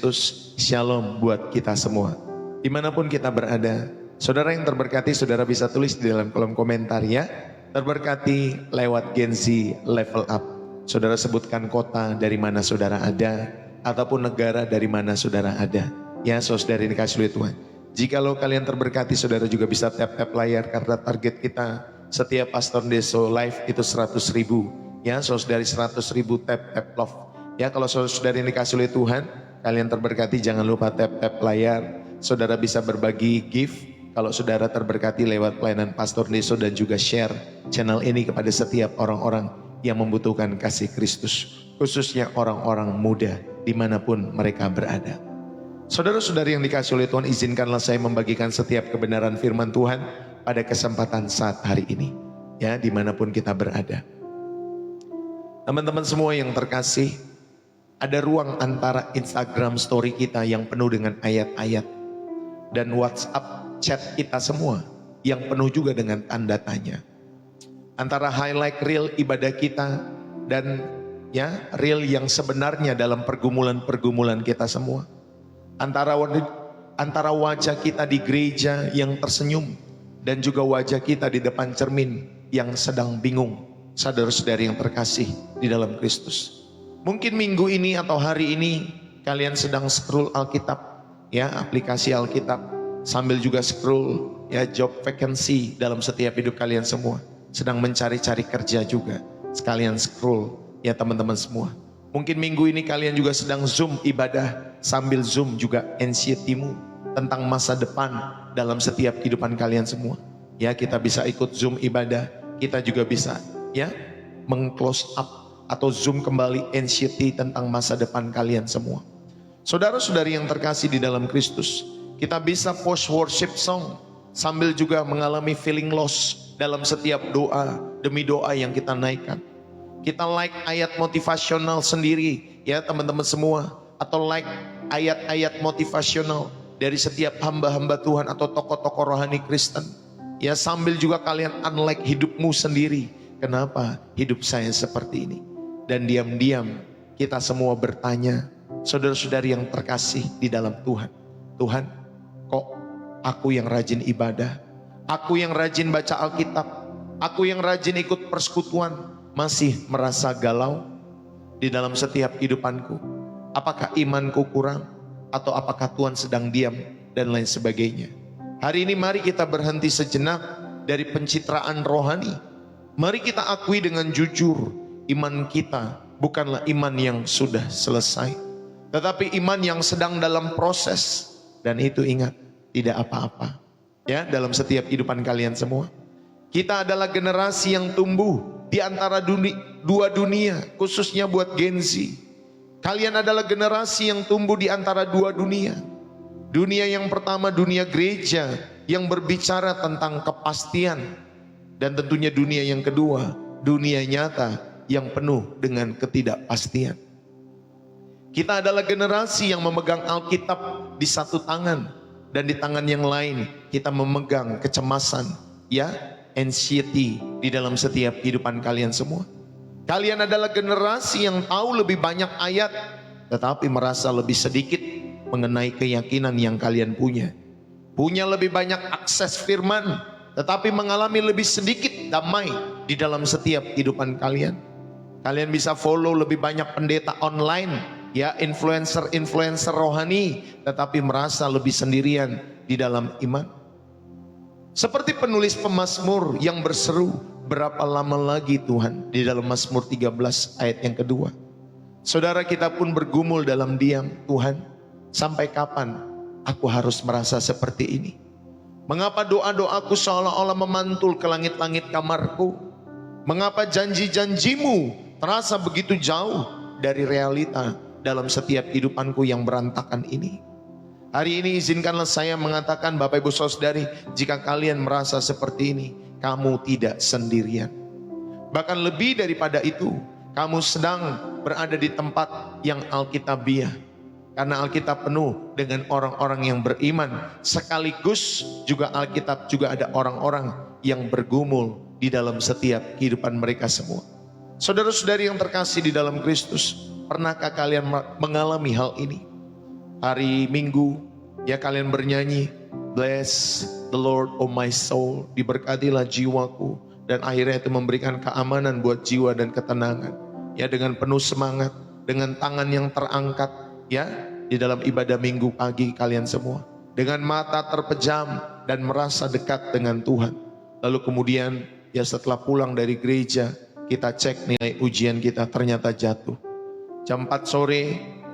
Kristus. Shalom buat kita semua. Dimanapun kita berada, saudara yang terberkati, saudara bisa tulis di dalam kolom komentar ya. Terberkati lewat Gen Z Level Up. Saudara sebutkan kota dari mana saudara ada, ataupun negara dari mana saudara ada. Ya, saudara ini dikasih oleh Tuhan. Jikalau kalian terberkati, saudara juga bisa tap-tap layar, karena target kita setiap Pastor Deso live itu 100.000. Ya, saudara, dari 100.000 tap-tap love. Ya, kalau saudara ini dikasih oleh Tuhan, kalian terberkati, jangan lupa tap-tap layar. Saudara bisa berbagi gift kalau saudara terberkati lewat pelayanan Pastor Deso, dan juga share channel ini kepada setiap orang-orang yang membutuhkan kasih Kristus, khususnya orang-orang muda dimanapun mereka berada. Saudara-saudari yang dikasih oleh Tuhan, izinkanlah saya membagikan setiap kebenaran firman Tuhan pada kesempatan saat hari ini, ya, dimanapun kita berada. Teman-teman semua yang terkasih, ada ruang antara Instagram story kita yang penuh dengan ayat-ayat dan WhatsApp chat kita semua yang penuh juga dengan tanda tanya. Antara highlight reel ibadah kita dan ya reel yang sebenarnya dalam pergumulan-pergumulan kita semua. Antara wajah kita di gereja yang tersenyum dan juga wajah kita di depan cermin yang sedang bingung. Saudara-saudari yang terkasih di dalam Kristus. Mungkin minggu ini atau hari ini kalian sedang scroll Alkitab, ya, aplikasi Alkitab, sambil juga scroll ya job vacancy dalam setiap hidup kalian semua. Sedang mencari-cari kerja juga, sekalian scroll ya teman-teman semua. Mungkin minggu ini kalian juga sedang zoom ibadah, sambil zoom juga anxiety-mu tentang masa depan dalam setiap kehidupan kalian semua. Ya, kita bisa ikut zoom ibadah, kita juga bisa ya meng-close up atau zoom kembali anxiety tentang masa depan kalian semua. Saudara-saudari yang terkasih di dalam Kristus, kita bisa post worship song sambil juga mengalami feeling loss dalam setiap doa demi doa yang kita naikkan. Kita like ayat motivasional sendiri ya teman-teman semua, atau like ayat-ayat motivasional dari setiap hamba-hamba Tuhan atau tokoh-tokoh rohani Kristen. Ya, sambil juga kalian unlike hidupmu sendiri. Kenapa hidup saya seperti ini? Dan diam-diam kita semua bertanya, saudara-saudari yang terkasih di dalam Tuhan, Tuhan, kok aku yang rajin ibadah, aku yang rajin baca Alkitab, aku yang rajin ikut persekutuan, masih merasa galau di dalam setiap kehidupanku? Apakah imanku kurang? Atau apakah Tuhan sedang diam? Dan lain sebagainya. Hari ini mari kita berhenti sejenak dari pencitraan rohani. Mari kita akui dengan jujur, iman kita bukanlah iman yang sudah selesai, tetapi iman yang sedang dalam proses. Dan itu ingat, tidak apa-apa ya dalam setiap kehidupan kalian semua. Kita adalah generasi yang tumbuh di antara dua dunia, khususnya buat Gen Z. Kalian adalah generasi yang tumbuh di antara dua dunia. Dunia yang pertama, dunia gereja yang berbicara tentang kepastian. Dan tentunya dunia yang kedua, dunia nyata yang penuh dengan ketidakpastian. Kita adalah generasi yang memegang Alkitab di satu tangan, dan di tangan yang lain kita memegang kecemasan, ya, anxiety di dalam setiap kehidupan kalian semua. Kalian adalah generasi yang tahu lebih banyak ayat, tetapi merasa lebih sedikit mengenai keyakinan yang kalian punya. Punya lebih banyak akses firman, tetapi mengalami lebih sedikit damai di dalam setiap kehidupan kalian. Kalian bisa follow lebih banyak pendeta online, ya, influencer rohani, tetapi merasa lebih sendirian di dalam iman. Seperti penulis pemazmur yang berseru, berapa lama lagi Tuhan, di dalam Mazmur 13 ayat yang kedua. Saudara, kita pun bergumul dalam diam, Tuhan, sampai kapan aku harus merasa seperti ini? Mengapa doa-doaku seolah-olah memantul ke langit-langit kamarku? Mengapa janji-janjimu terasa begitu jauh dari realita dalam setiap kehidupanku yang berantakan ini? Hari ini izinkanlah saya mengatakan, Bapak Ibu Saudari, jika kalian merasa seperti ini, kamu tidak sendirian. Bahkan lebih daripada itu, kamu sedang berada di tempat yang Alkitabiah. Karena Alkitab penuh dengan orang-orang yang beriman, sekaligus juga Alkitab juga ada orang-orang yang bergumul di dalam setiap kehidupan mereka semua. Saudara-saudari yang terkasih di dalam Kristus, pernahkah kalian mengalami hal ini? hari Minggu, ya kalian bernyanyi, bless the Lord oh my soul, diberkatilah jiwaku, dan akhirnya itu memberikan keamanan buat jiwa dan ketenangan. Ya, dengan penuh semangat, dengan tangan yang terangkat, ya, di dalam ibadah Minggu pagi kalian semua, dengan mata terpejam dan merasa dekat dengan Tuhan. Lalu kemudian, ya setelah pulang dari gereja, kita cek nilai ujian kita ternyata jatuh. Jam 4 sore,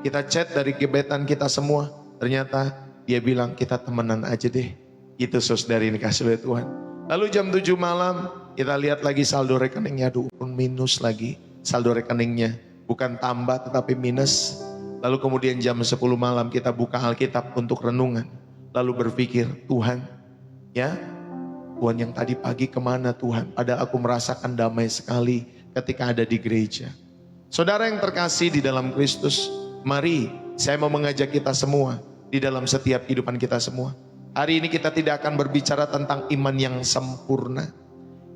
kita chat dari gebetan kita semua, ternyata dia bilang kita temenan aja deh. Itu saudari ini kasih oleh Tuhan. Lalu jam 7 malam, kita lihat lagi saldo rekeningnya, aduh minus lagi. Saldo rekeningnya bukan tambah tetapi minus. Lalu kemudian jam 10 malam kita buka Alkitab untuk renungan. Lalu berpikir, Tuhan, ya Tuhan yang tadi pagi kemana Tuhan? Padahal aku merasakan damai sekali ketika ada di gereja. Saudara yang terkasih di dalam Kristus, mari saya mau mengajak kita semua di dalam setiap kehidupan kita semua. Hari ini kita tidak akan berbicara tentang iman yang sempurna.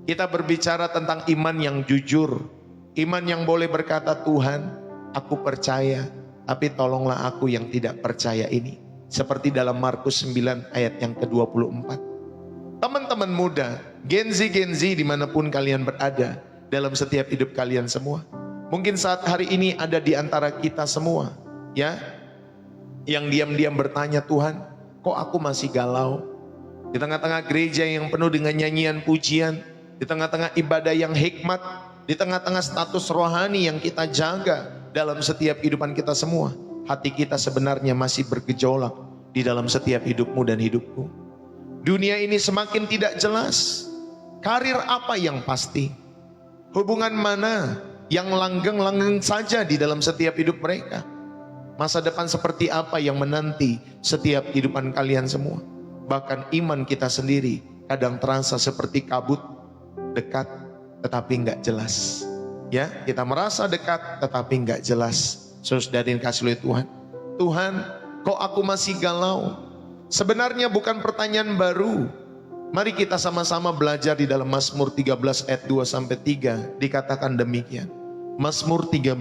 Kita berbicara tentang iman yang jujur. Iman yang boleh berkata, Tuhan, aku percaya, tapi tolonglah aku yang tidak percaya ini. Seperti dalam Markus 9 ayat yang ke-24. Teman-teman muda, Gen Z dimanapun kalian berada, dalam setiap hidup kalian semua. Mungkin saat hari ini ada di antara kita semua, ya, yang diam-diam bertanya, Tuhan, kok aku masih galau? Di tengah-tengah gereja yang penuh dengan nyanyian pujian, di tengah-tengah ibadah yang hikmat, di tengah-tengah status rohani yang kita jaga dalam setiap kehidupan kita semua, hati kita sebenarnya masih bergejolak di dalam setiap hidupmu dan hidupku. Dunia ini semakin tidak jelas. Karir apa yang pasti? Hubungan mana yang langgeng-langgeng saja di dalam setiap hidup mereka? Masa depan seperti apa yang menanti setiap kehidupan kalian semua? Bahkan iman kita sendiri kadang terasa seperti kabut, dekat tetapi enggak jelas. Ya, kita merasa dekat tetapi enggak jelas. Saudara yang kasih oleh Tuhan, Tuhan, kok aku masih galau? Sebenarnya bukan pertanyaan baru. Mari kita sama-sama belajar di dalam Mazmur 13 ayat 2 sampai 3, dikatakan demikian. Mazmur 13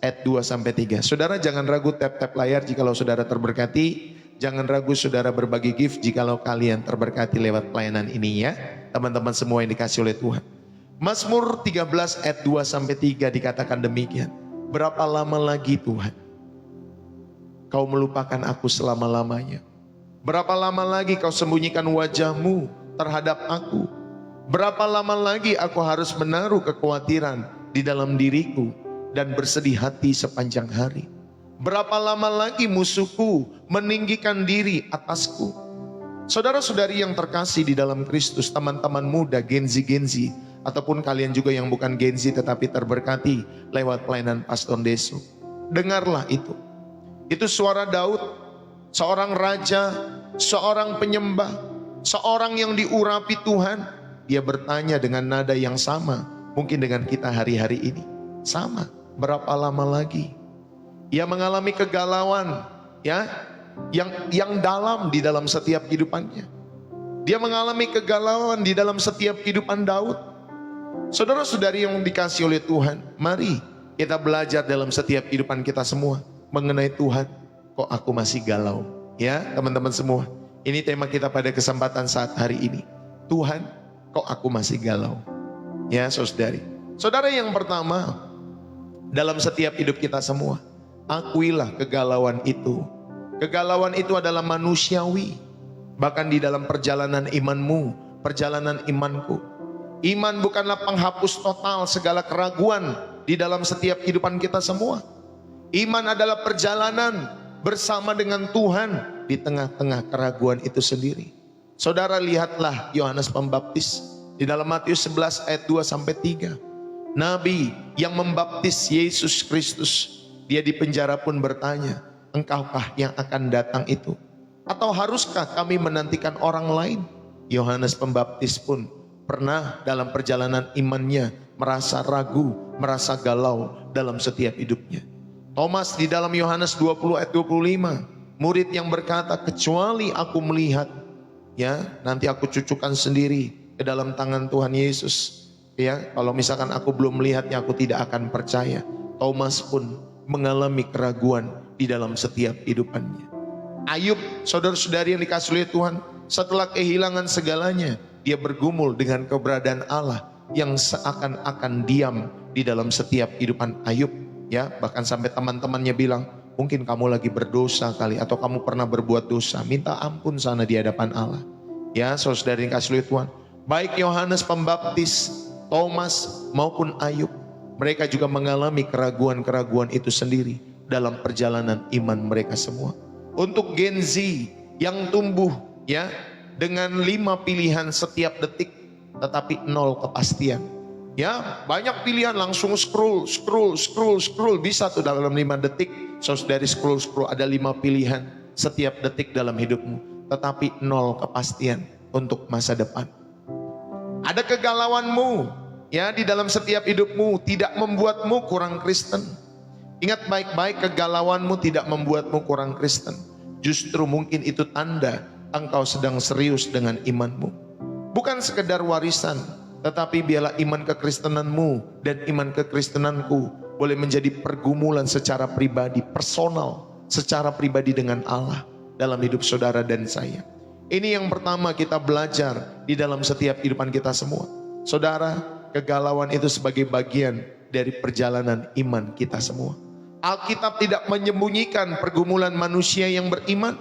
ayat 2 sampai 3. Saudara jangan ragu tap-tap layar jikalau saudara terberkati. Jangan ragu saudara berbagi gift jikalau kalian terberkati lewat pelayanan ini, ya. Teman-teman semua yang dikasih oleh Tuhan. Mazmur 13 ayat 2 sampai 3 dikatakan demikian. Berapa lama lagi Tuhan Kau melupakan aku selama-lamanya? Berapa lama lagi Kau sembunyikan wajah-Mu terhadap aku? Berapa lama lagi aku harus menaruh kekhawatiran di dalam diriku dan bersedih hati sepanjang hari? Berapa lama lagi musuhku meninggikan diri atasku? Saudara-saudari yang terkasih di dalam Kristus, teman-teman muda, Gen Z, ataupun kalian juga yang bukan Gen Z tetapi terberkati lewat pelayanan Pastor Desu, dengarlah itu. Itu suara Daud, seorang raja, seorang penyembah, seorang yang diurapi Tuhan. Dia bertanya dengan nada yang sama, mungkin dengan kita hari-hari ini. Sama, berapa lama lagi? Ia mengalami kegalauan, ya, yang dalam di dalam setiap kehidupannya. Dia mengalami kegalauan di dalam setiap kehidupan Daud. Saudara-saudari yang dikasih oleh Tuhan, mari kita belajar dalam setiap kehidupan kita semua mengenai Tuhan, kok aku masih galau? Ya, teman-teman semua, ini tema kita pada kesempatan saat hari ini. Tuhan, kok aku masih galau? Ya, saudari. Saudara yang pertama, dalam setiap hidup kita semua, akuilah kegalauan itu. Kegalauan itu adalah manusiawi. Bahkan di dalam perjalanan imanmu, perjalanan imanku, iman bukanlah penghapus total segala keraguan di dalam setiap kehidupan kita semua. Iman adalah perjalanan bersama dengan Tuhan di tengah-tengah keraguan itu sendiri. Saudara lihatlah Yohanes Pembaptis di dalam Matius 11 ayat 2 sampai 3. Nabi yang membaptis Yesus Kristus, dia di penjara pun bertanya, engkaukah yang akan datang itu? Atau haruskah kami menantikan orang lain? Yohanes Pembaptis pun pernah dalam perjalanan imannya merasa ragu, merasa galau dalam setiap hidupnya. Thomas di dalam Yohanes 20 ayat 25, murid yang berkata, kecuali aku melihat, ya, nanti aku cucukkan sendiri ke dalam tangan Tuhan Yesus, ya, kalau misalkan aku belum melihatnya aku tidak akan percaya. Thomas pun mengalami keraguan di dalam setiap kehidupannya. Ayub, saudara-saudari yang dikasihi oleh Tuhan, setelah kehilangan segalanya, dia bergumul dengan keberadaan Allah yang seakan-akan diam di dalam setiap kehidupan Ayub. Ya, bahkan sampai teman-temannya bilang, mungkin kamu lagi berdosa kali, atau kamu pernah berbuat dosa, minta ampun sana di hadapan Allah. Ya, saudara-saudari yang dikasihi oleh Tuhan, baik Yohanes Pembaptis, Thomas maupun Ayub, mereka juga mengalami keraguan-keraguan itu sendiri dalam perjalanan iman mereka semua. Untuk Gen Z yang tumbuh ya dengan 5 pilihan setiap detik, tetapi 0 kepastian. Ya, banyak pilihan, langsung scroll, bisa tuh dalam 5 detik. Dari scroll ada 5 pilihan setiap detik dalam hidupmu, tetapi 0 kepastian untuk masa depan. Ada kegalauanmu ya di dalam setiap hidupmu, tidak membuatmu kurang Kristen. Ingat baik-baik, kegalauanmu tidak membuatmu kurang Kristen. Justru mungkin itu tanda engkau sedang serius dengan imanmu. Bukan sekedar warisan, tetapi biarlah iman kekristenanmu dan iman kekristenanku boleh menjadi pergumulan secara pribadi, personal, secara pribadi dengan Allah dalam hidup saudara dan saya. Ini yang pertama kita belajar di dalam setiap kehidupan kita semua. Saudara, kegalauan itu sebagai bagian dari perjalanan iman kita semua. Alkitab tidak menyembunyikan pergumulan manusia yang beriman.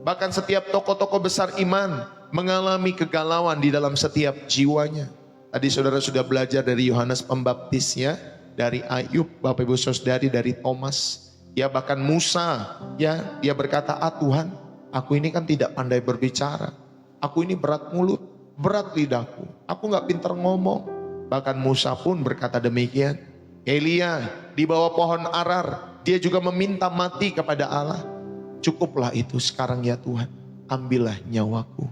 Bahkan setiap tokoh-tokoh besar iman mengalami kegalauan di dalam setiap jiwanya. Tadi saudara sudah belajar dari Yohanes Pembaptis ya, dari Ayub, Bapak Ibu Saudari, dari Thomas, ya bahkan Musa, ya dia berkata, Tuhan, aku ini kan tidak pandai berbicara, aku ini berat mulut, berat lidahku, aku gak pintar ngomong. Bahkan Musa pun berkata demikian. Elia di bawah pohon arar, dia juga meminta mati kepada Allah. Cukuplah itu sekarang ya Tuhan, ambillah nyawaku.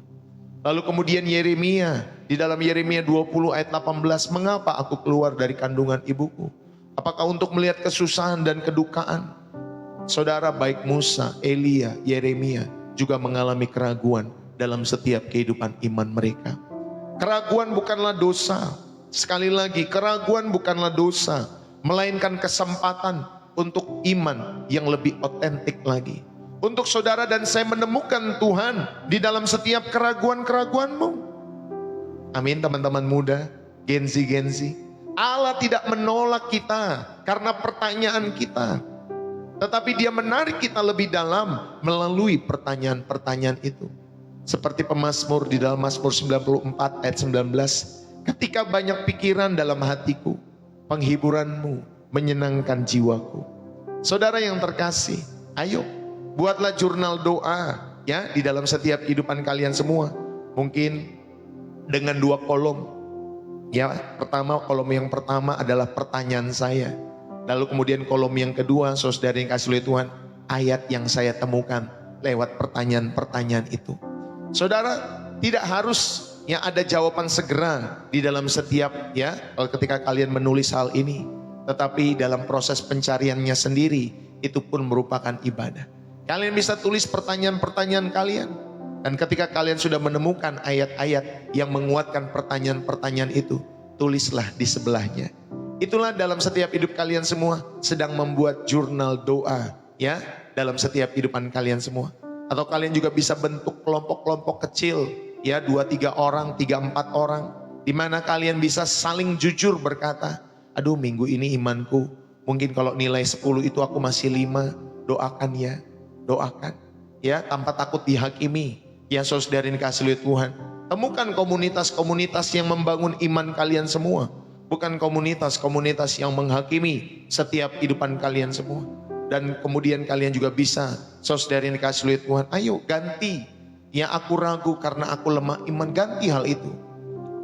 Lalu kemudian Yeremia, di dalam Yeremia 20 ayat 18, mengapa aku keluar dari kandungan ibuku? Apakah untuk melihat kesusahan dan kedukaan? Saudara, baik Musa, Elia, Yeremia juga mengalami keraguan dalam setiap kehidupan iman mereka. Keraguan bukanlah dosa. Sekali lagi, keraguan bukanlah dosa, melainkan kesempatan untuk iman yang lebih otentik lagi. Untuk saudara dan saya menemukan Tuhan di dalam setiap keraguan-keraguanmu. Amin teman-teman muda, Gen Z. Allah tidak menolak kita karena pertanyaan kita, tetapi Dia menarik kita lebih dalam melalui pertanyaan-pertanyaan itu. Seperti pemazmur di dalam Mazmur 94 ayat 19, ketika banyak pikiran dalam hatiku, penghiburanmu menyenangkan jiwaku. Saudara yang terkasih, ayo buatlah jurnal doa ya di dalam setiap kehidupan kalian semua. Mungkin dengan 2 kolom. Ya, kolom yang pertama adalah pertanyaan saya. Lalu kemudian kolom yang kedua, saudara yang kasih oleh Tuhan, ayat yang saya temukan lewat pertanyaan-pertanyaan itu. Saudara, tidak harus yang ada jawaban segera di dalam setiap ya ketika kalian menulis hal ini, tetapi dalam proses pencariannya sendiri itu pun merupakan ibadah. Kalian bisa tulis pertanyaan-pertanyaan kalian, dan ketika kalian sudah menemukan ayat-ayat yang menguatkan pertanyaan-pertanyaan itu, tulislah di sebelahnya. Itulah dalam setiap hidup kalian semua sedang membuat jurnal doa ya dalam setiap kehidupan kalian semua. Atau kalian juga bisa bentuk kelompok-kelompok kecil ya, 2-3 orang, 3-4 orang, di mana kalian bisa saling jujur berkata, aduh minggu ini imanku mungkin kalau nilai 10 itu aku masih 5, doakan ya, doakan ya tanpa takut dihakimi. Ya saudara yang dikasihi oleh Tuhan, temukan komunitas-komunitas yang membangun iman kalian semua, bukan komunitas-komunitas yang menghakimi setiap kehidupan kalian semua. Dan kemudian kalian juga bisa, saudara yang dikasihi oleh Tuhan, ayo ganti ya, aku ragu karena aku lemah iman, ganti hal itu.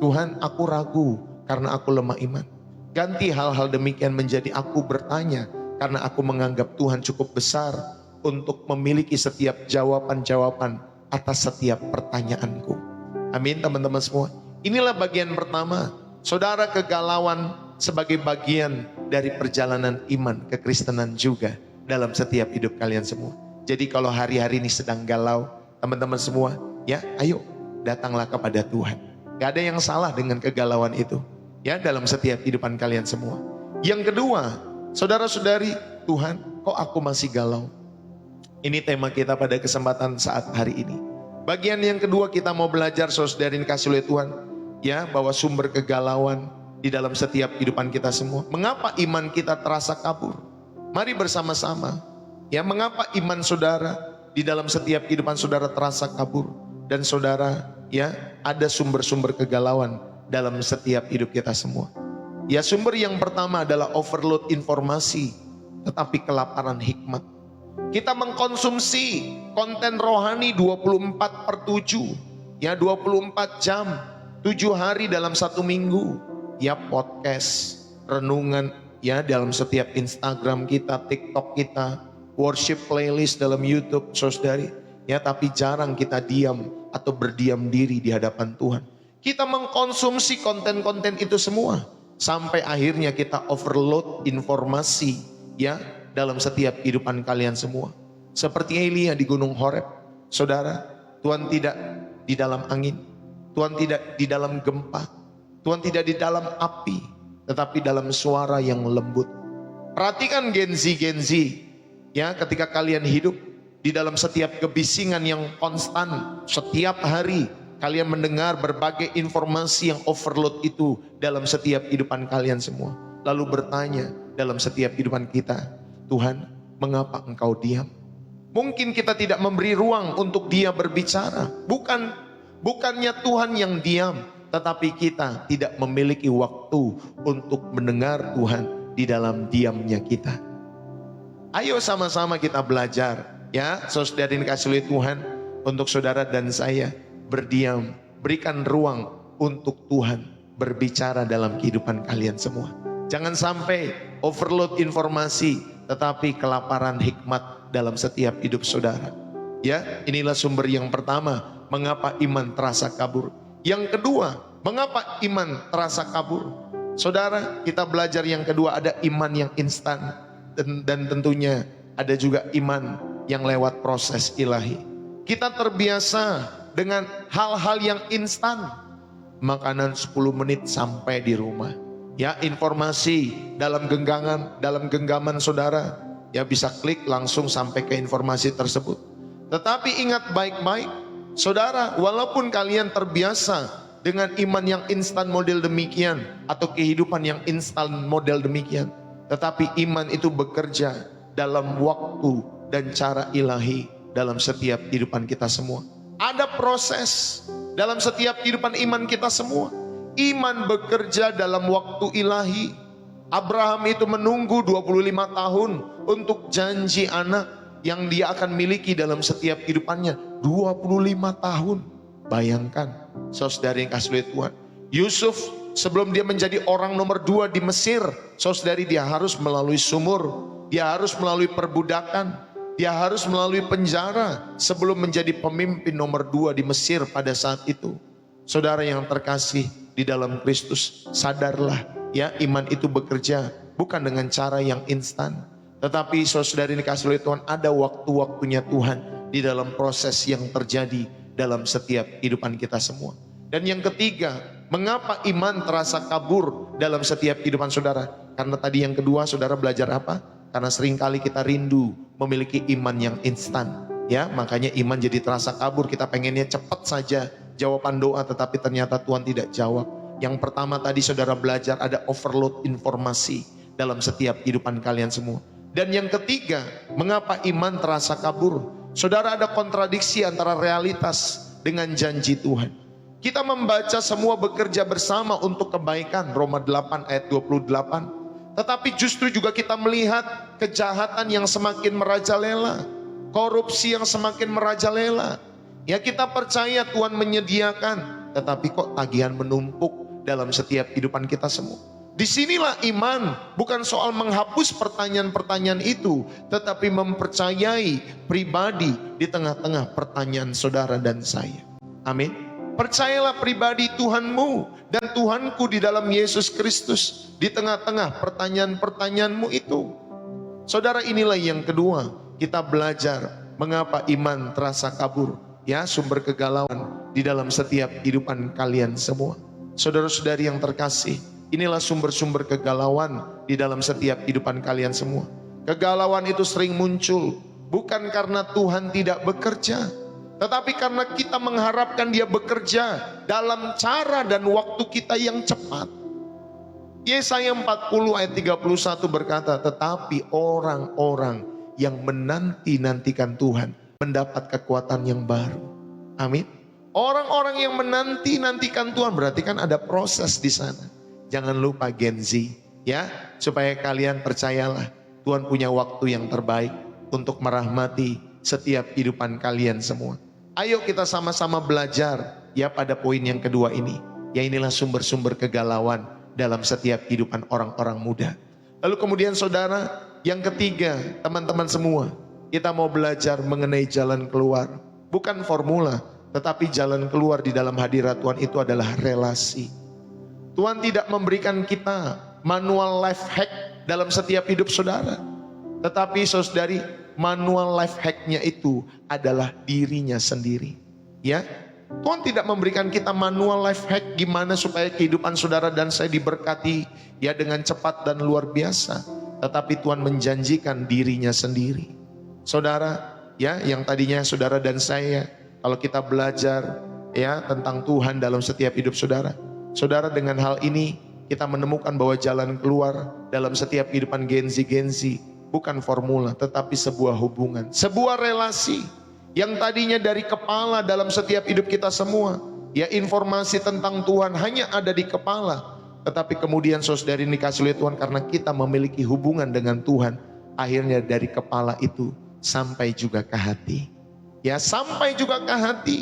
Tuhan, aku ragu karena aku lemah iman. Ganti hal-hal demikian menjadi aku bertanya karena aku menganggap Tuhan cukup besar untuk memiliki setiap jawaban-jawaban atas setiap pertanyaanku. Amin teman-teman semua. Inilah bagian pertama. Saudara, kegalauan sebagai bagian dari perjalanan iman kekristenan juga dalam setiap hidup kalian semua. Jadi kalau hari-hari ini sedang galau, teman-teman semua, ya ayo datanglah kepada Tuhan. Gak ada yang salah dengan kegalauan itu ya dalam setiap kehidupan kalian semua. Yang kedua, saudara-saudari, Tuhan, kok aku masih galau? Ini tema kita pada kesempatan saat hari ini. Bagian yang kedua kita mau belajar, saudara-saudari kasih oleh Tuhan, ya, bahwa sumber kegalauan di dalam setiap kehidupan kita semua. Mengapa iman kita terasa kabur? Mari bersama-sama, ya, mengapa iman saudara di dalam setiap kehidupan saudara terasa kabur? Dan saudara, ya, ada sumber-sumber kegalauan dalam setiap hidup kita semua. Ya, sumber yang pertama adalah overload informasi, tetapi kelaparan hikmat. Kita mengkonsumsi konten rohani 24/7, ya, 24 jam, 7 hari dalam 1 minggu. Ya, podcast, renungan, ya, dalam setiap Instagram kita, TikTok kita, worship playlist dalam YouTube, saudari. Ya, tapi jarang kita diam atau berdiam diri di hadapan Tuhan. Kita mengkonsumsi konten-konten itu semua sampai akhirnya kita overload informasi, ya, dalam setiap kehidupan kalian semua. Seperti Elia di Gunung Horeb. Saudara, Tuhan tidak di dalam angin, Tuhan tidak di dalam gempa, Tuhan tidak di dalam api, tetapi dalam suara yang lembut. Perhatikan Gen Z, ya, ketika kalian hidup di dalam setiap kebisingan yang konstan, setiap hari kalian mendengar berbagai informasi yang overload itu dalam setiap kehidupan kalian semua. Lalu bertanya dalam setiap kehidupan kita, Tuhan, mengapa engkau diam? Mungkin kita tidak memberi ruang untuk dia berbicara. Bukannya Tuhan yang diam, tetapi kita tidak memiliki waktu untuk mendengar Tuhan di dalam diamnya kita. Ayo sama-sama kita belajar, ya, saudara yang kasih oleh Tuhan, untuk saudara dan saya berdiam, berikan ruang untuk Tuhan berbicara dalam kehidupan kalian semua. Jangan sampai overload informasi, tetapi kelaparan hikmat dalam setiap hidup saudara. Ya, inilah sumber yang pertama, mengapa iman terasa kabur. Yang kedua, mengapa iman terasa kabur? Saudara, kita belajar yang kedua, ada iman yang instan, dan tentunya ada juga iman yang lewat proses ilahi. Kita terbiasa dengan hal-hal yang instan. Makanan 10 menit sampai di rumah. Ya, informasi dalam genggaman saudara, ya, bisa klik langsung sampai ke informasi tersebut. Tetapi ingat baik-baik, saudara, walaupun kalian terbiasa dengan iman yang instan model demikian, atau kehidupan yang instan model demikian, tetapi iman itu bekerja dalam waktu dan cara ilahi dalam setiap kehidupan kita semua. Ada proses dalam setiap kehidupan iman kita semua. Iman bekerja dalam waktu ilahi. Abraham itu menunggu 25 tahun untuk janji anak yang dia akan miliki dalam setiap kehidupannya. 25 tahun. Bayangkan, saudari yang kasih oleh Tuhan. Yusuf sebelum dia menjadi orang nomor 2 di Mesir, saudari, dia harus melalui sumur, dia harus melalui perbudakan, dia harus melalui penjara sebelum menjadi pemimpin nomor 2 di Mesir pada saat itu. Saudara yang terkasih di dalam Kristus, sadarlah, ya, iman itu bekerja bukan dengan cara yang instan, tetapi saudara ini kasih oleh Tuhan, ada waktu-waktunya Tuhan di dalam proses yang terjadi dalam setiap kehidupan kita semua. Dan yang ketiga, mengapa iman terasa kabur dalam setiap kehidupan saudara? Karena tadi yang kedua, saudara belajar apa? Karena seringkali kita rindu memiliki iman yang instan, ya, makanya iman jadi terasa kabur. Kita pengennya cepat saja jawaban doa, tetapi ternyata Tuhan tidak jawab. Yang pertama tadi saudara belajar, ada overload informasi dalam setiap kehidupan kalian semua. Dan yang ketiga, mengapa iman terasa kabur? Saudara, ada kontradiksi antara realitas dengan janji Tuhan. Kita membaca semua bekerja bersama untuk kebaikan, Roma 8 ayat 28. Tetapi justru juga kita melihat kejahatan yang semakin merajalela, korupsi yang semakin merajalela. Ya, kita percaya Tuhan menyediakan, tetapi kok tagihan menumpuk dalam setiap kehidupan kita semua. Disinilah iman bukan soal menghapus pertanyaan-pertanyaan itu, tetapi mempercayai pribadi di tengah-tengah pertanyaan saudara dan saya. Amin. Percayalah pribadi Tuhanmu dan Tuhanku di dalam Yesus Kristus di tengah-tengah pertanyaan-pertanyaanmu itu. Saudara, inilah yang kedua, kita belajar mengapa iman terasa kabur. Ya, sumber kegalauan di dalam setiap kehidupan kalian semua. Saudara-saudari yang terkasih, inilah sumber-sumber kegalauan di dalam setiap kehidupan kalian semua. Kegalauan itu sering muncul bukan karena Tuhan tidak bekerja, tetapi karena kita mengharapkan Dia bekerja dalam cara dan waktu kita yang cepat. Yesaya 40 ayat 31 berkata, tetapi orang-orang yang menanti-nantikan Tuhan mendapat kekuatan yang baru. Amin. Orang-orang yang menanti-nantikan Tuhan, berarti kan ada proses di sana. Jangan lupa Gen Z, ya, supaya kalian percayalah Tuhan punya waktu yang terbaik untuk merahmati setiap kehidupan kalian semua. Ayo kita sama-sama belajar ya pada poin yang kedua ini. Ya, inilah sumber-sumber kegalauan dalam setiap kehidupan orang-orang muda. Lalu kemudian saudara, yang ketiga, teman-teman semua, kita mau belajar mengenai jalan keluar. Bukan formula, tetapi jalan keluar di dalam hadirat Tuhan itu adalah relasi. Tuhan tidak memberikan kita manual life hack dalam setiap hidup saudara. Tetapi saudari, manual life hacknya itu adalah dirinya sendiri. Ya, Tuhan tidak memberikan kita manual life hack gimana supaya kehidupan saudara dan saya diberkati ya dengan cepat dan luar biasa. Tetapi Tuhan menjanjikan dirinya sendiri. Saudara, ya, yang tadinya saudara dan saya, kalau kita belajar ya tentang Tuhan dalam setiap hidup saudara, saudara dengan hal ini kita menemukan bahwa jalan keluar dalam setiap kehidupan Gen Z bukan formula, tetapi sebuah hubungan, sebuah relasi yang tadinya dari kepala dalam setiap hidup kita semua. Ya, informasi tentang Tuhan hanya ada di kepala, tetapi kemudian saudari dikasih oleh Tuhan karena kita memiliki hubungan dengan Tuhan, akhirnya dari kepala itu sampai juga ke hati. Ya, sampai juga ke hati.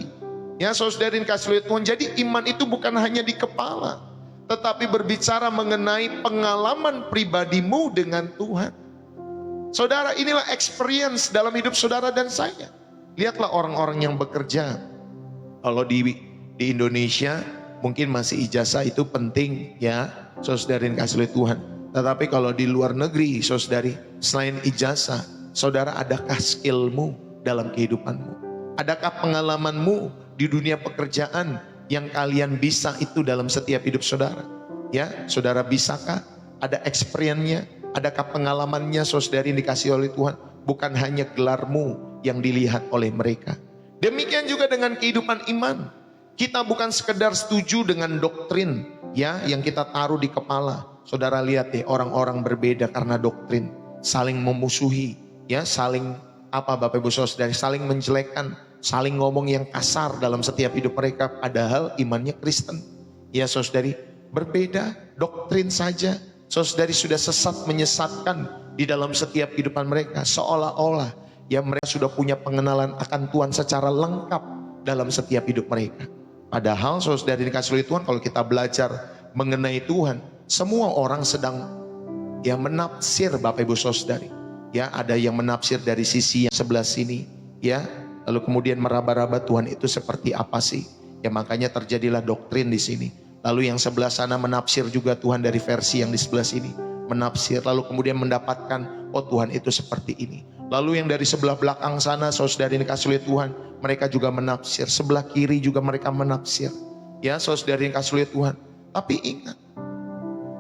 Ya, saudari dikasih oleh Tuhan. Jadi iman itu bukan hanya di kepala, tetapi berbicara mengenai pengalaman pribadimu dengan Tuhan. Saudara, inilah experience dalam hidup saudara dan saya. Lihatlah orang-orang yang bekerja. Kalau di Indonesia mungkin masih ijazah itu penting ya, saudari dikasih oleh Tuhan. Tetapi kalau di luar negeri, saudari, selain ijazah, saudara, adakah skillmu dalam kehidupanmu? Adakah pengalamanmu di dunia pekerjaan yang kalian bisa itu dalam setiap hidup saudara? Ya, saudara, bisakah? Ada experience-nya? Adakah pengalamannya saudari dikasih oleh Tuhan? Bukan hanya gelarmu yang dilihat oleh mereka. Demikian juga dengan kehidupan iman. Kita bukan sekedar setuju dengan doktrin ya yang kita taruh di kepala. Saudara lihat deh, orang-orang berbeda karena doktrin, saling memusuhi, ya, saling Bapak Ibu Saudara, saling menjelekkan, saling ngomong yang kasar dalam setiap hidup mereka, padahal imannya Kristen. Ya saudari, berbeda doktrin saja, saudari sudah sesat menyesatkan di dalam setiap kehidupan mereka, seolah-olah ya mereka sudah punya pengenalan akan Tuhan secara lengkap dalam setiap hidup mereka. Padahal saudari dikasih oleh Tuhan, kalau kita belajar mengenai Tuhan, semua orang sedang ya menafsir Bapak Ibu Saudari. Ya, ada yang menafsir dari sisi yang sebelah sini, ya. Lalu kemudian meraba-raba Tuhan itu seperti apa sih? Ya, makanya terjadilah doktrin di sini. Lalu yang sebelah sana menafsir juga Tuhan dari versi yang di sebelah sini, menafsir. Lalu kemudian mendapatkan, oh Tuhan itu seperti ini. Lalu yang dari sebelah belakang sana, saudari dikasih oleh Tuhan, mereka juga menafsir. Sebelah kiri juga mereka menafsir. Ya, saudari dikasih oleh Tuhan. Tapi ingat,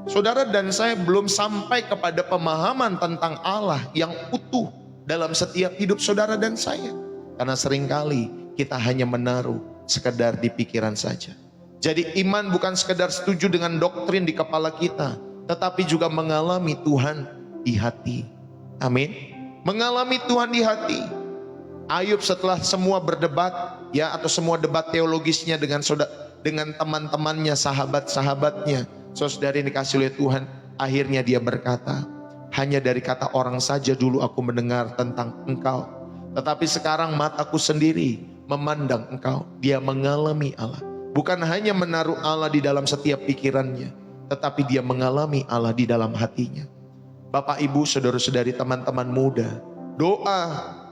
saudara dan saya belum sampai kepada pemahaman tentang Allah yang utuh dalam setiap hidup saudara dan saya. Karena seringkali kita hanya menaruh sekedar di pikiran saja. Jadi iman bukan sekedar setuju dengan doktrin di kepala kita, tetapi juga mengalami Tuhan di hati. Amin. Mengalami Tuhan di hati. Ayub setelah semua berdebat ya, atau semua debat teologisnya dengan teman-temannya, sahabat-sahabatnya, saudari dikasih oleh Tuhan, akhirnya dia berkata, hanya dari kata orang saja dulu aku mendengar tentang Engkau, tetapi sekarang mataku sendiri memandang Engkau. Dia mengalami Allah, bukan hanya menaruh Allah di dalam setiap pikirannya, tetapi dia mengalami Allah di dalam hatinya. Bapak Ibu, saudara-saudari, teman-teman muda, doa,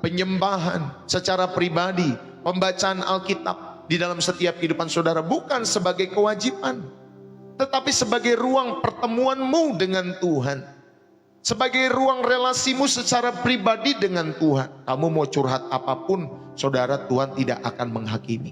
penyembahan secara pribadi, pembacaan Alkitab di dalam setiap kehidupan saudara bukan sebagai kewajiban, tetapi sebagai ruang pertemuanmu dengan Tuhan, sebagai ruang relasimu secara pribadi dengan Tuhan. Kamu mau curhat apapun, saudara, Tuhan tidak akan menghakimi.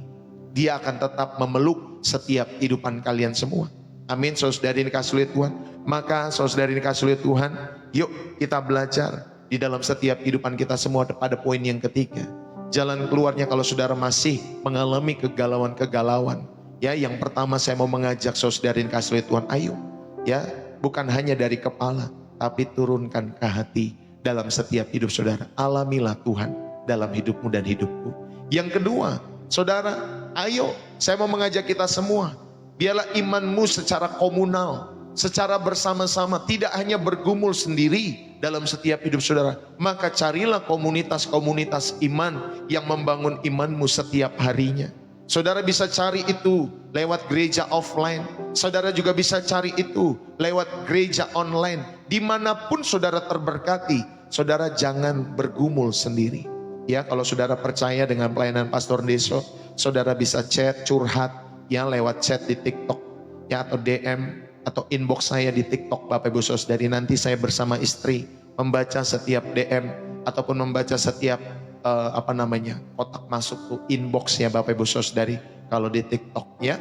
Dia akan tetap memeluk setiap kehidupan kalian semua. Amin, saudari dikasih oleh Tuhan. Maka saudari dikasih oleh Tuhan, yuk kita belajar di dalam setiap kehidupan kita semua pada poin yang ketiga. Jalan keluarnya kalau saudara masih mengalami kegalauan-kegalauan. Ya, yang pertama saya mau mengajak saudara yang kasih oleh Tuhan, ayo. Ya, bukan hanya dari kepala, tapi turunkan ke hati dalam setiap hidup saudara. Alamilah Tuhan dalam hidupmu dan hidupku. Yang kedua, saudara, ayo, saya mau mengajak kita semua. Biarlah imanmu secara komunal, secara bersama-sama, tidak hanya bergumul sendiri dalam setiap hidup saudara. Maka carilah komunitas-komunitas iman yang membangun imanmu setiap harinya. Saudara bisa cari itu lewat gereja offline. Saudara juga bisa cari itu lewat gereja online. Dimanapun saudara terberkati, saudara jangan bergumul sendiri. Ya, kalau saudara percaya dengan pelayanan Pastor Deso, saudara bisa chat, curhat, ya lewat chat di TikTok, ya atau DM atau inbox saya di TikTok Bapak Ibu Saudari. Nanti saya bersama istri membaca setiap DM ataupun membaca setiap kotak masuk tuh inbox ya Bapak Ibu Saudari kalau di TikTok ya.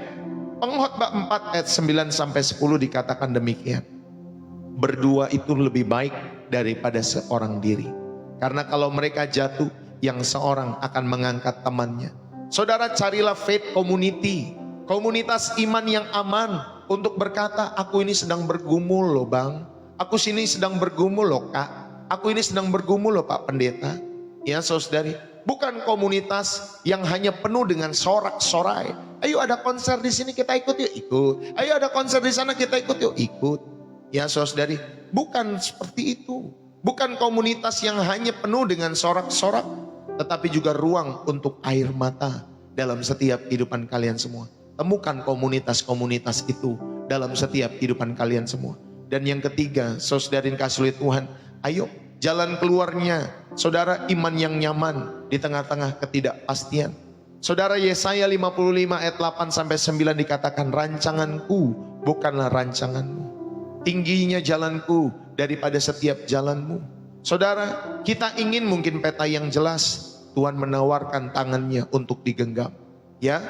Pengkhotbah 4 ayat 9 sampai 10 dikatakan demikian. Berdua itu lebih baik daripada seorang diri. Karena kalau mereka jatuh, yang seorang akan mengangkat temannya. Saudara, carilah faith community, komunitas iman yang aman untuk berkata, aku ini sedang bergumul loh bang, aku sini sedang bergumul loh kak, aku ini sedang bergumul loh pak pendeta. Ya saudari, bukan komunitas yang hanya penuh dengan sorak-sorai. Ayo ada konser di sini kita ikut yuk, ikut. Ayo ada konser di sana kita ikut yuk, ikut. Ya saudari, bukan seperti itu. Bukan komunitas yang hanya penuh dengan sorak-sorak, tetapi juga ruang untuk air mata dalam setiap kehidupan kalian semua. Temukan komunitas-komunitas itu dalam setiap kehidupan kalian semua. Dan yang ketiga, saudara kasih oleh Tuhan, ayo jalan keluarnya, saudara, iman yang nyaman di tengah-tengah ketidakpastian. Saudara, Yesaya 55 ayat 8 sampai 9 dikatakan, rancanganku bukanlah rancanganmu, tingginya jalanku daripada setiap jalanmu. Saudara, kita ingin mungkin peta yang jelas. Tuhan menawarkan tangannya untuk digenggam. Ya,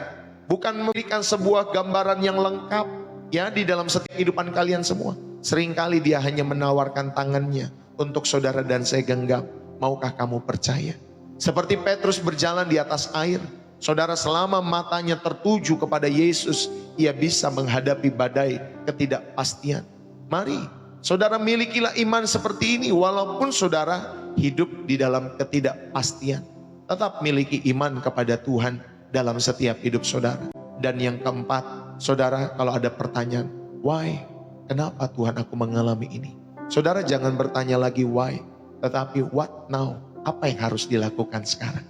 bukan memberikan sebuah gambaran yang lengkap ya di dalam setiap kehidupan kalian semua. Seringkali dia hanya menawarkan tangannya untuk saudara dan saya genggam. Maukah kamu percaya? Seperti Petrus berjalan di atas air. Saudara, selama matanya tertuju kepada Yesus, ia bisa menghadapi badai ketidakpastian. Mari, saudara, milikilah iman seperti ini. Walaupun saudara hidup di dalam ketidakpastian, tetap miliki iman kepada Tuhan dalam setiap hidup saudara. Dan yang keempat, saudara, kalau ada pertanyaan, why? Kenapa Tuhan aku mengalami ini? Saudara jangan bertanya lagi why, tetapi what now? Apa yang harus dilakukan sekarang?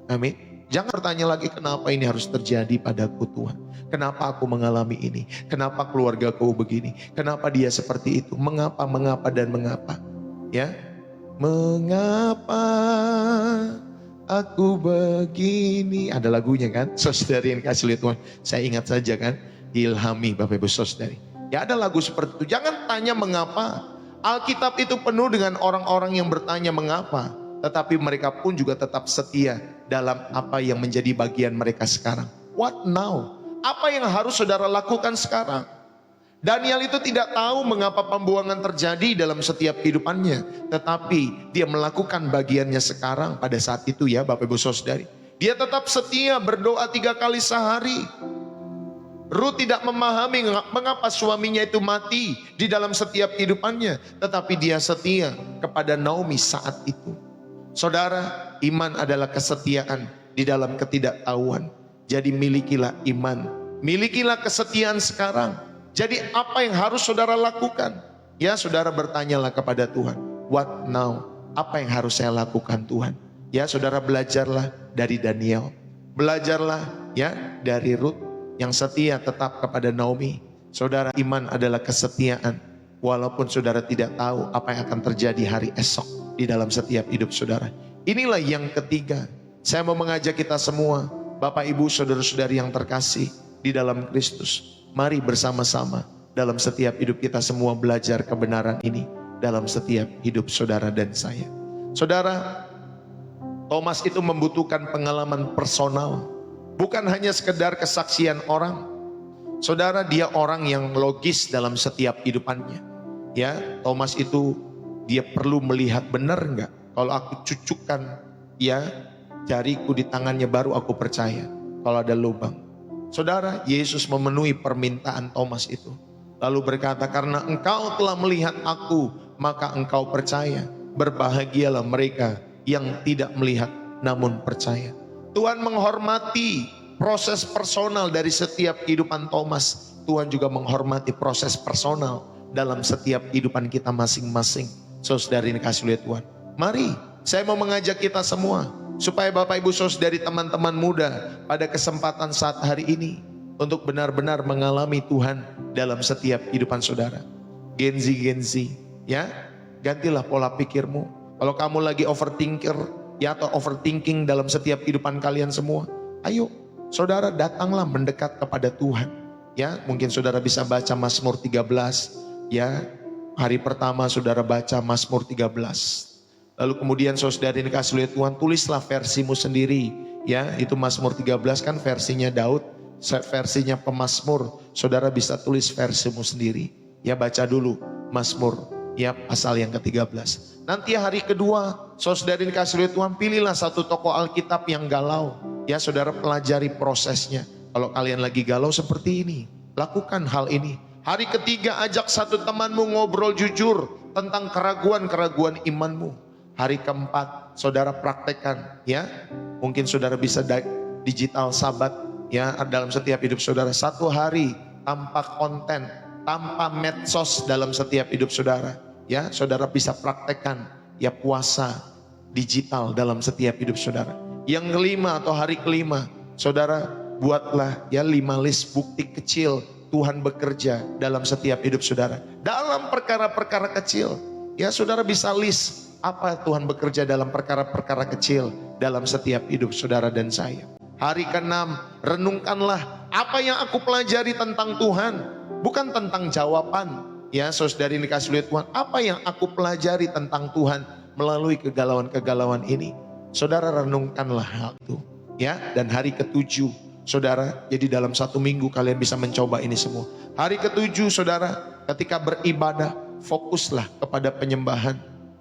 Amin. Jangan bertanya lagi kenapa ini harus terjadi padaku Tuhan. Kenapa aku mengalami ini? Kenapa keluargaku begini? Kenapa dia seperti itu? Mengapa dan mengapa? Ya, mengapa aku begini? Ada lagunya kan? Saudari yang kasih lihat Tuhan. Saya ingat saja kan, diilhami Bapak Ibu Saudari. Ya ada lagu seperti itu. Jangan tanya mengapa. Alkitab itu penuh dengan orang-orang yang bertanya mengapa, tetapi mereka pun juga tetap setia dalam apa yang menjadi bagian mereka sekarang. What now? Apa yang harus saudara lakukan sekarang? Daniel itu tidak tahu mengapa pembuangan terjadi dalam setiap kehidupannya, tetapi dia melakukan bagiannya sekarang pada saat itu ya Bapak Ibu Saudari. Dia tetap setia berdoa 3 kali sehari. Ruth tidak memahami mengapa suaminya itu mati di dalam setiap kehidupannya, tetapi dia setia kepada Naomi saat itu. Saudara, iman adalah kesetiaan di dalam ketidaktahuan. Jadi milikilah iman, milikilah kesetiaan sekarang. Jadi apa yang harus saudara lakukan? Ya saudara bertanyalah kepada Tuhan, what now? Apa yang harus saya lakukan Tuhan? Ya saudara belajarlah dari Daniel, belajarlah ya dari Ruth yang setia tetap kepada Naomi. Saudara, iman adalah kesetiaan. Walaupun saudara tidak tahu apa yang akan terjadi hari esok di dalam setiap hidup saudara. Inilah yang ketiga. Saya mau mengajak kita semua, Bapak Ibu saudara-saudari yang terkasih di dalam Kristus. Mari bersama-sama dalam setiap hidup kita semua belajar kebenaran ini dalam setiap hidup saudara dan saya. Saudara, Thomas itu membutuhkan pengalaman personal. Bukan hanya sekedar kesaksian orang. Saudara, dia orang yang logis dalam setiap kehidupannya. Ya, Thomas itu Dia perlu melihat benar enggak? Kalau aku cucukkan ya jariku di tangannya baru aku percaya. Kalau ada lubang. Saudara, Yesus memenuhi permintaan Thomas itu. Lalu berkata, karena engkau telah melihat aku, maka engkau percaya. Berbahagialah mereka yang tidak melihat namun percaya. Tuhan menghormati proses personal dari setiap kehidupan Thomas. Tuhan juga menghormati proses personal dalam setiap kehidupan kita masing-masing. Saudari ini kasih lihat Tuhan. Mari, saya mau mengajak kita semua supaya Bapak Ibu Saudari teman-teman muda pada kesempatan saat hari ini untuk benar-benar mengalami Tuhan dalam setiap kehidupan saudara. Gen Z, ya, gantilah pola pikirmu. Kalau kamu lagi overthinker, ya, atau overthinking dalam setiap kehidupan kalian semua, ayo, saudara datanglah mendekat kepada Tuhan. Ya, mungkin saudara bisa baca Mazmur 13, ya. Hari pertama saudara baca Mazmur 13. Lalu kemudian saudari ini kasih lihat Tuhan, tulislah versimu sendiri. Ya, itu Mazmur 13 kan versinya Daud, versinya pemazmur. Saudara bisa tulis versimu sendiri. Ya, baca dulu Mazmur, ya, pasal yang ke-13. Nanti hari kedua, saudari ini kasih lihat Tuhan, pilihlah satu tokoh Alkitab yang galau. Ya, saudara pelajari prosesnya. Kalau kalian lagi galau seperti ini, lakukan hal ini. Hari ketiga, ajak satu temanmu ngobrol jujur tentang keraguan-keraguan imanmu. Hari keempat, saudara praktekkan, ya. Mungkin saudara bisa digital sabat, ya, dalam setiap hidup saudara. Satu hari tanpa konten, tanpa medsos dalam setiap hidup saudara. Ya, saudara bisa praktekkan, ya, puasa digital dalam setiap hidup saudara. Yang kelima atau hari kelima, saudara buatlah ya 5 list bukti kecil Tuhan bekerja dalam setiap hidup saudara. Dalam perkara-perkara kecil, ya, saudara bisa list apa Tuhan bekerja dalam perkara-perkara kecil dalam setiap hidup saudara dan saya. Hari ke-6, renungkanlah apa yang aku pelajari tentang Tuhan. Bukan tentang jawaban. Ya, saudari ini kasih lihat Tuhan, apa yang aku pelajari tentang Tuhan melalui kegalauan-kegalauan ini. Saudara renungkanlah hal itu. Ya, dan hari ke-7, saudara, jadi dalam 1 minggu kalian bisa mencoba ini semua. Hari ke-7, saudara, ketika beribadah, fokuslah kepada penyembahan.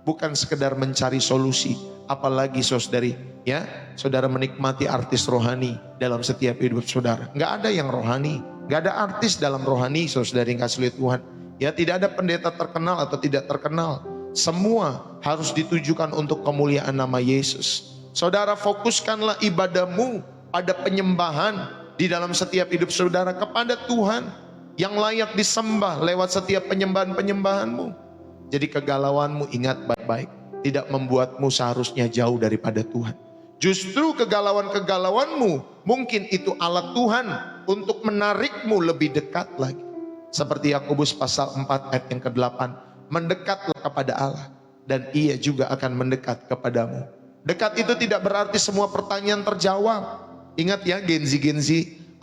Bukan sekedar mencari solusi, apalagi saudari, ya, saudara menikmati artis rohani dalam setiap hidup saudara. Nggak ada yang rohani, nggak ada artis dalam rohani, saudari yang kasih lihat Tuhan. Ya, tidak ada pendeta terkenal atau tidak terkenal. Semua harus ditujukan untuk kemuliaan nama Yesus. Saudara, fokuskanlah ibadahmu pada penyembahan di dalam setiap hidup saudara kepada Tuhan yang layak disembah lewat setiap penyembahan-penyembahanmu. Jadi kegalauanmu, ingat baik-baik, tidak membuatmu seharusnya jauh daripada Tuhan. Justru kegalauan-kegalauanmu mungkin itu alat Tuhan untuk menarikmu lebih dekat lagi. Seperti Yakobus pasal 4 ayat yang ke-8, mendekatlah kepada Allah dan Ia juga akan mendekat kepadamu. Dekat itu tidak berarti semua pertanyaan terjawab. Ingat ya, Gen Z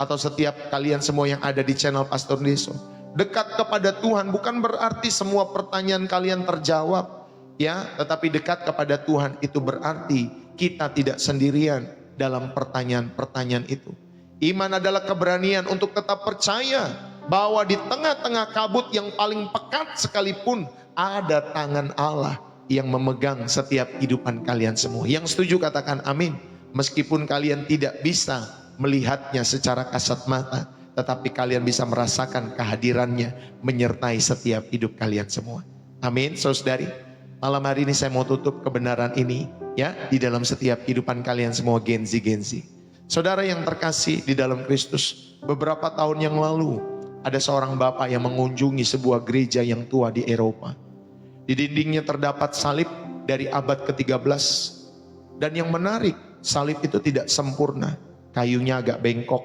atau setiap kalian semua yang ada di channel Pastor Deso. Dekat kepada Tuhan bukan berarti semua pertanyaan kalian terjawab, ya, tetapi dekat kepada Tuhan itu berarti kita tidak sendirian dalam pertanyaan-pertanyaan itu. Iman adalah keberanian untuk tetap percaya bahwa di tengah-tengah kabut yang paling pekat sekalipun ada tangan Allah yang memegang setiap kehidupan kalian semua. Yang setuju katakan amin. Meskipun kalian tidak bisa melihatnya secara kasat mata, tetapi kalian bisa merasakan kehadirannya menyertai setiap hidup kalian semua. Amin, saudari. Malam hari ini saya mau tutup kebenaran ini, ya, di dalam setiap kehidupan kalian semua Gen Z. Saudara yang terkasih di dalam Kristus, beberapa tahun yang lalu ada seorang bapak yang mengunjungi sebuah gereja yang tua di Eropa. Di dindingnya terdapat salib dari abad ke-13. Dan yang menarik, salib itu tidak sempurna, kayunya agak bengkok.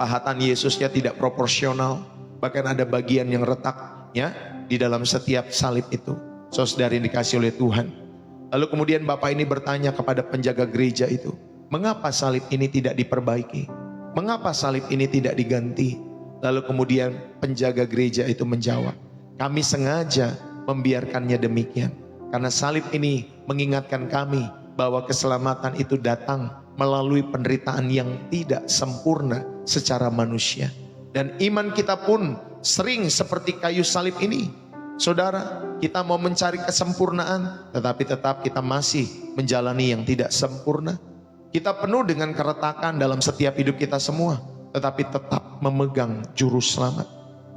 Pahatan Yesusnya tidak proporsional, bahkan ada bagian yang retak, ya, di dalam setiap salib itu. Saudari dikasih oleh Tuhan. Lalu kemudian bapak ini bertanya kepada penjaga gereja itu, mengapa salib ini tidak diperbaiki? Mengapa salib ini tidak diganti? Lalu kemudian penjaga gereja itu menjawab, kami sengaja membiarkannya demikian, karena salib ini mengingatkan kami bahwa keselamatan itu datang melalui penderitaan yang tidak sempurna secara manusia. Dan iman kita pun sering seperti kayu salib ini. Saudara, kita mau mencari kesempurnaan, tetapi tetap kita masih menjalani yang tidak sempurna. Kita penuh dengan keretakan dalam setiap hidup kita semua, tetapi tetap memegang juru selamat.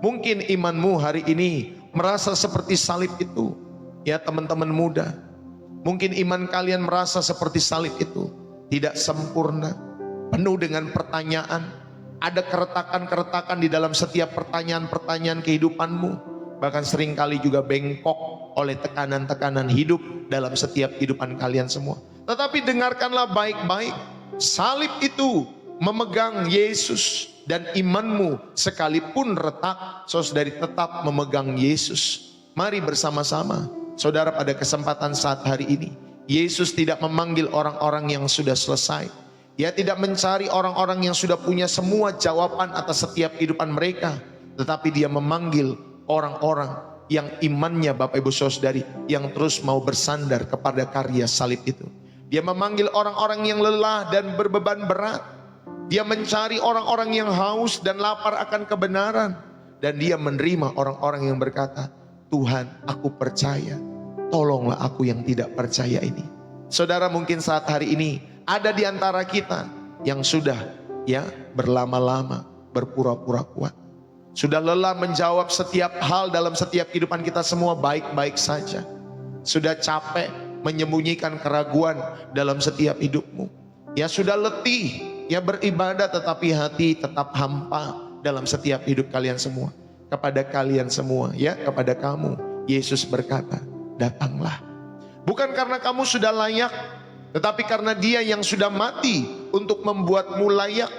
Mungkin imanmu hari ini merasa seperti salib itu. Ya teman-teman muda, mungkin iman kalian merasa seperti salib itu, tidak sempurna, penuh dengan pertanyaan. Ada keretakan-keretakan di dalam setiap pertanyaan-pertanyaan kehidupanmu. Bahkan seringkali juga bengkok oleh tekanan-tekanan hidup dalam setiap kehidupan kalian semua. Tetapi dengarkanlah baik-baik, salib itu memegang Yesus, dan imanmu sekalipun retak, saudari tetap memegang Yesus. Mari bersama-sama, saudara, pada kesempatan saat hari ini, Yesus tidak memanggil orang-orang yang sudah selesai. Dia tidak mencari orang-orang yang sudah punya semua jawaban atas setiap kehidupan mereka, tetapi dia memanggil orang-orang yang imannya, Bapak Ibu Saudari, yang terus mau bersandar kepada karya salib itu. Dia memanggil orang-orang yang lelah dan berbeban berat. Dia mencari orang-orang yang haus dan lapar akan kebenaran. Dan dia menerima orang-orang yang berkata, Tuhan, aku percaya, tolonglah aku yang tidak percaya ini. Saudara, mungkin saat hari ini ada di antara kita yang sudah berlama-lama berpura-pura kuat. Sudah lelah menjawab setiap hal dalam setiap kehidupan kita semua baik-baik saja. Sudah capek menyembunyikan keraguan dalam setiap hidupmu. Ya sudah letih beribadah, tetapi hati tetap hampa dalam setiap hidup kalian semua. Kepada kalian semua, kepada kamu, Yesus berkata, datanglah. Bukan karena kamu sudah layak, tetapi karena Dia yang sudah mati untuk membuatmu layak.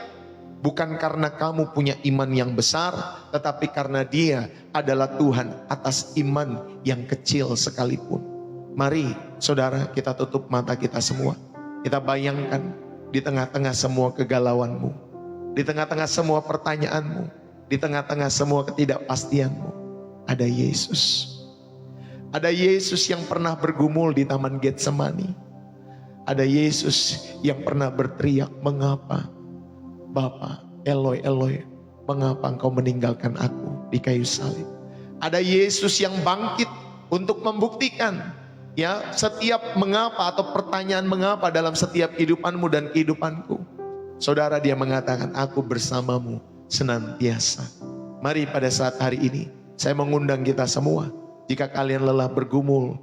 Bukan karena kamu punya iman yang besar, tetapi karena Dia adalah Tuhan atas iman yang kecil sekalipun. Mari saudara, kita tutup mata kita semua. Kita bayangkan di tengah-tengah semua kegalauanmu, di tengah-tengah semua pertanyaanmu, di tengah-tengah semua ketidakpastianmu, ada Yesus. Ada Yesus yang pernah bergumul di Taman Getsemani. Ada Yesus yang pernah berteriak, mengapa Bapa, Eloi, Eloi, mengapa engkau meninggalkan aku di kayu salib. Ada Yesus yang bangkit untuk membuktikan setiap mengapa atau pertanyaan mengapa dalam setiap kehidupanmu dan kehidupanku. Saudara, Dia mengatakan, aku bersamamu senantiasa. Mari pada saat hari ini, saya mengundang kita semua. Jika kalian lelah bergumul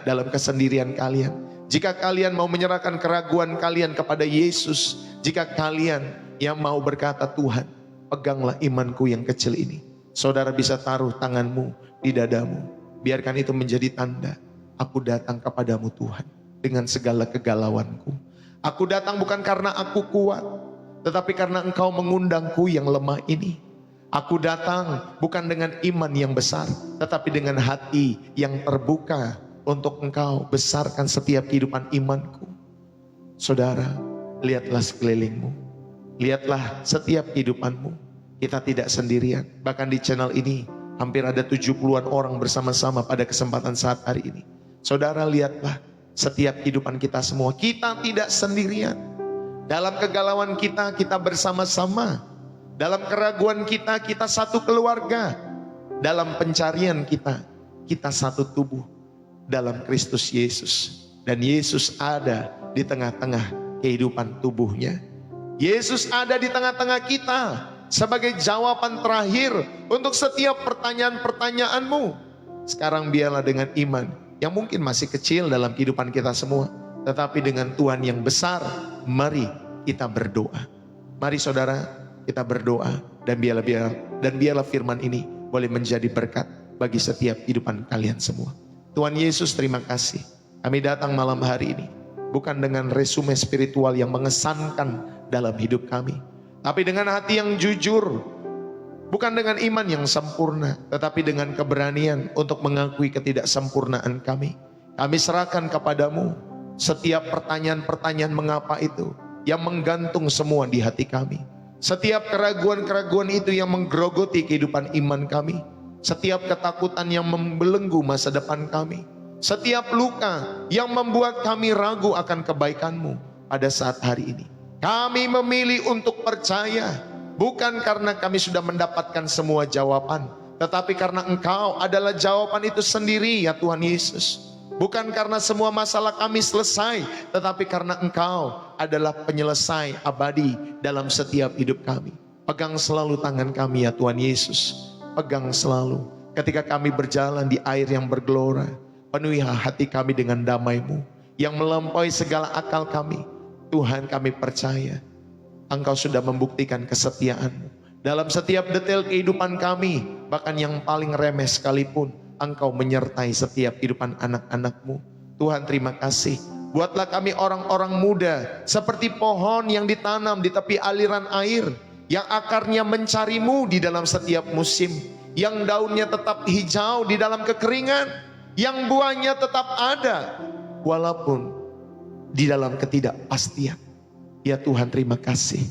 dalam kesendirian kalian, jika kalian mau menyerahkan keraguan kalian kepada Yesus, jika kalian yang mau berkata, Tuhan, peganglah imanku yang kecil ini. Saudara bisa taruh tanganmu di dadamu. Biarkan itu menjadi tanda, aku datang kepadamu Tuhan dengan segala kegalauanku. Aku datang bukan karena aku kuat, tetapi karena Engkau mengundangku yang lemah ini. Aku datang bukan dengan iman yang besar, tetapi dengan hati yang terbuka untuk Engkau besarkan setiap kehidupan imanku. Saudara, lihatlah sekelilingmu, lihatlah setiap kehidupanmu. Kita tidak sendirian. Bahkan di channel ini hampir ada 70-an orang bersama-sama pada kesempatan saat hari ini. Saudara, lihatlah setiap kehidupan kita semua. Kita tidak sendirian. Dalam kegalauan kita, kita bersama-sama. Dalam keraguan kita, kita satu keluarga. Dalam pencarian kita, kita satu tubuh dalam Kristus Yesus. Dan Yesus ada di tengah-tengah kehidupan tubuhnya. Yesus ada di tengah-tengah kita sebagai jawaban terakhir untuk setiap pertanyaan-pertanyaanmu. Sekarang biarlah dengan iman yang mungkin masih kecil dalam kehidupan kita semua, tetapi dengan Tuhan yang besar, mari kita berdoa. Mari saudara, kita berdoa, dan biarlah firman ini boleh menjadi berkat bagi setiap kehidupan kalian semua. Tuhan Yesus, terima kasih. Kami datang malam hari ini bukan dengan resume spiritual yang mengesankan dalam hidup kami, tapi dengan hati yang jujur. Bukan dengan iman yang sempurna, tetapi dengan keberanian untuk mengakui ketidaksempurnaan kami. Kami serahkan kepadamu setiap pertanyaan-pertanyaan mengapa itu yang menggantung semua di hati kami. Setiap keraguan-keraguan itu yang menggerogoti kehidupan iman kami. Setiap ketakutan yang membelenggu masa depan kami. Setiap luka yang membuat kami ragu akan kebaikan-Mu pada saat hari ini. Kami memilih untuk percaya, bukan karena kami sudah mendapatkan semua jawaban, tetapi karena Engkau adalah jawaban itu sendiri ya Tuhan Yesus. Bukan karena semua masalah kami selesai, tetapi karena Engkau adalah penyelesai abadi dalam setiap hidup kami. Pegang selalu tangan kami ya Tuhan Yesus. Pegang selalu ketika kami berjalan di air yang bergelora. Penuhi hati kami dengan damai-Mu yang melampaui segala akal kami. Tuhan, kami percaya Engkau sudah membuktikan kesetiaan-Mu dalam setiap detail kehidupan kami. Bahkan yang paling remeh sekalipun, Engkau menyertai setiap kehidupan anak-anak-Mu. Tuhan, terima kasih. Buatlah kami orang-orang muda seperti pohon yang ditanam di tepi aliran air, yang akarnya mencari-Mu di dalam setiap musim, yang daunnya tetap hijau di dalam kekeringan, yang buahnya tetap ada walaupun di dalam ketidakpastian. Ya Tuhan, terima kasih.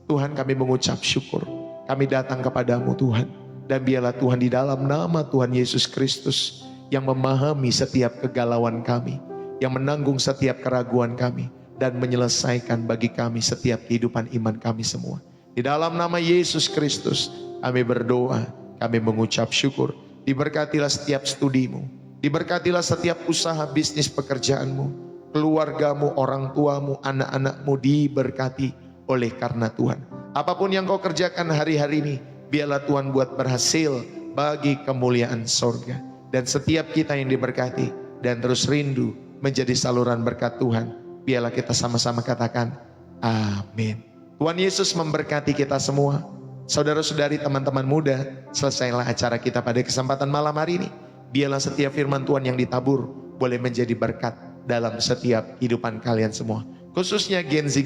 Tuhan, kami mengucap syukur. Kami datang kepadamu Tuhan. Dan biarlah Tuhan di dalam nama Tuhan Yesus Kristus yang memahami setiap kegalauan kami, yang menanggung setiap keraguan kami, dan menyelesaikan bagi kami setiap kehidupan iman kami semua. Di dalam nama Yesus Kristus kami berdoa, kami mengucap syukur. Diberkatilah setiap studimu, diberkatilah setiap usaha bisnis pekerjaanmu, keluargamu, orang tuamu, anak-anakmu diberkati oleh karena Tuhan. Apapun yang kau kerjakan hari-hari ini, biarlah Tuhan buat berhasil bagi kemuliaan sorga. Dan setiap kita yang diberkati dan terus rindu menjadi saluran berkat Tuhan, biarlah kita sama-sama katakan amin. Tuhan Yesus memberkati kita semua. Saudara-saudari, teman-teman muda, selesailah acara kita pada kesempatan malam hari ini. Biarlah setiap firman Tuhan yang ditabur boleh menjadi berkat dalam setiap kehidupan kalian semua. Khususnya Gen-Z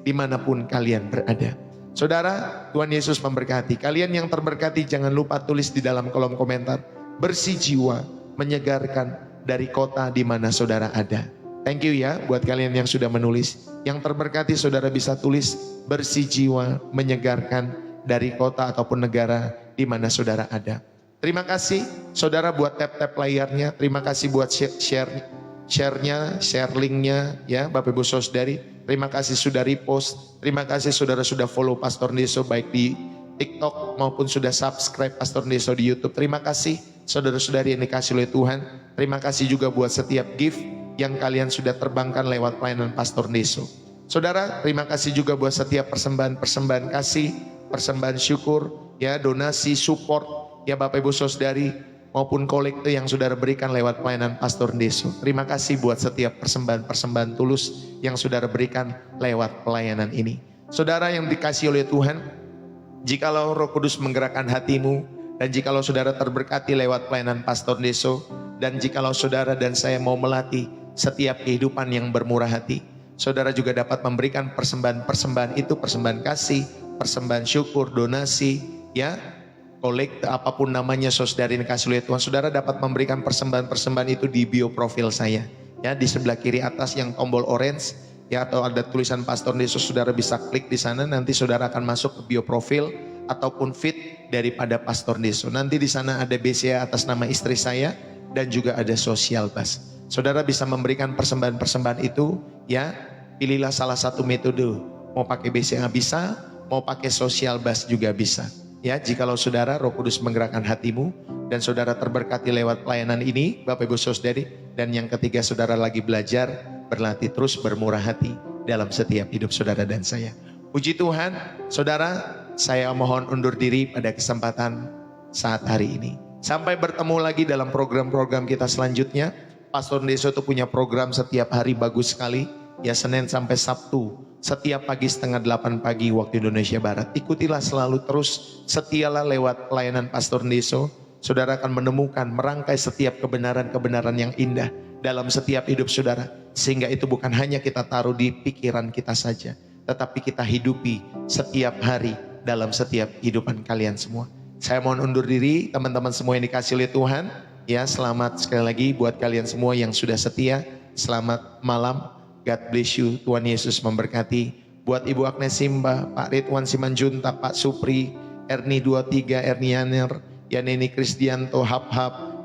dimanapun kalian berada. Saudara, Tuhan Yesus memberkati. Kalian yang terberkati jangan lupa tulis di dalam kolom komentar, bersih jiwa, menyegarkan dari kota di mana saudara ada. Thank you ya buat kalian yang sudah menulis. Yang terberkati saudara bisa tulis, bersih jiwa, menyegarkan dari kota ataupun negara di mana saudara ada. Terima kasih saudara buat tap-tap layarnya. Terima kasih buat share-nya, share link-nya ya Bapak Ibu Saudari. Terima kasih sudah repost. Terima kasih saudara sudah follow Pastor Ndeso baik di TikTok maupun sudah subscribe Pastor Ndeso di YouTube. Terima kasih saudara-saudari yang dikasih oleh Tuhan. Terima kasih juga buat setiap gift yang kalian sudah terbangkan lewat pelayanan Pastor Ndeso. Saudara, terima kasih juga buat setiap persembahan kasih, persembahan syukur, ya donasi, support, ya Bapak Ibu Saudari, maupun kolekte yang saudara berikan lewat pelayanan Pastor Ndeso. Terima kasih buat setiap persembahan tulus yang saudara berikan lewat pelayanan ini. Saudara yang dikasih oleh Tuhan, jikalau Roh Kudus menggerakkan hatimu, dan jikalau saudara terberkati lewat pelayanan Pastor Ndeso, dan jikalau saudara dan saya mau melatih setiap kehidupan yang bermurah hati, saudara juga dapat memberikan persembahan itu, persembahan kasih, persembahan syukur, donasi, ya, kolekte apapun namanya saudara yang dikasih oleh Tuhan. Saudara dapat memberikan persembahan itu di bio profil saya, ya, di sebelah kiri atas yang tombol orange, ya, atau ada tulisan Pastor Ndeso. Saudara bisa klik di sana, nanti saudara akan masuk ke bio profil ataupun feed daripada Pastor Ndeso. Nanti di sana ada BCA atas nama istri saya dan juga ada Social Bus. Saudara bisa memberikan persembahan itu, ya, pilihlah salah satu metode. Mau pakai BCA bisa, mau pakai Social Bus juga bisa. Ya, jikalau saudara Roh Kudus menggerakkan hatimu dan saudara terberkati lewat pelayanan ini, Bapak Ibu Saudari, dan yang ketiga saudara lagi belajar, berlatih terus bermurah hati dalam setiap hidup saudara dan saya. Puji Tuhan, saudara, saya mohon undur diri pada kesempatan saat hari ini. Sampai bertemu lagi dalam program-program kita selanjutnya. Pastor Ndeso itu punya program setiap hari bagus sekali, ya, Senin sampai Sabtu. Setiap pagi 7:30 pagi waktu Indonesia Barat. Ikutilah selalu terus, setialah lewat pelayanan Pastor Ndeso. Saudara akan menemukan, merangkai setiap kebenaran-kebenaran yang indah dalam setiap hidup saudara. Sehingga itu bukan hanya kita taruh di pikiran kita saja, tetapi kita hidupi setiap hari dalam setiap kehidupan kalian semua. Saya mohon undur diri, teman-teman semua yang dikasih oleh Tuhan. Ya, selamat sekali lagi buat kalian semua yang sudah setia. Selamat malam. God bless you. Tuhan Yesus memberkati. Buat Ibu Agnes Simba, Pak Ridwan Simanjunta, Pak Supri, Erni 23, Ernianer, Yaneni Krisdianto, Hap,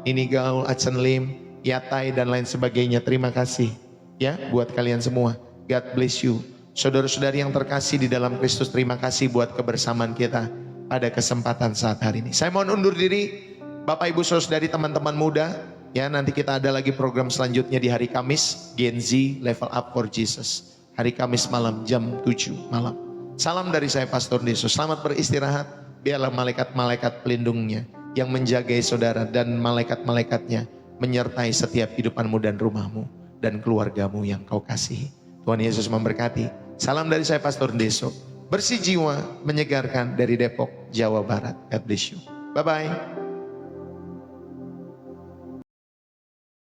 Nini Gaul, Acen Lim, Yatai dan lain sebagainya. Terima kasih ya buat kalian semua. God bless you. Saudara-saudari yang terkasih di dalam Kristus, terima kasih buat kebersamaan kita. pada kesempatan saat hari ini. Saya mohon undur diri, Bapak Ibu Saudari teman-teman muda. Ya, nanti kita ada lagi program selanjutnya di hari Kamis, Gen Z Level Up for Jesus. Hari Kamis malam jam 7 malam. Salam dari saya Pastor Deso. Selamat beristirahat. Biarlah malaikat-malaikat pelindungnya yang menjagai saudara dan malaikat-malaikatnya menyertai setiap kehidupanmu dan rumahmu dan keluargamu yang kau kasihi. Tuhan Yesus memberkati. Salam dari saya Pastor Deso. Bersih jiwa menyegarkan dari Depok, Jawa Barat. God bless you. Bye-bye.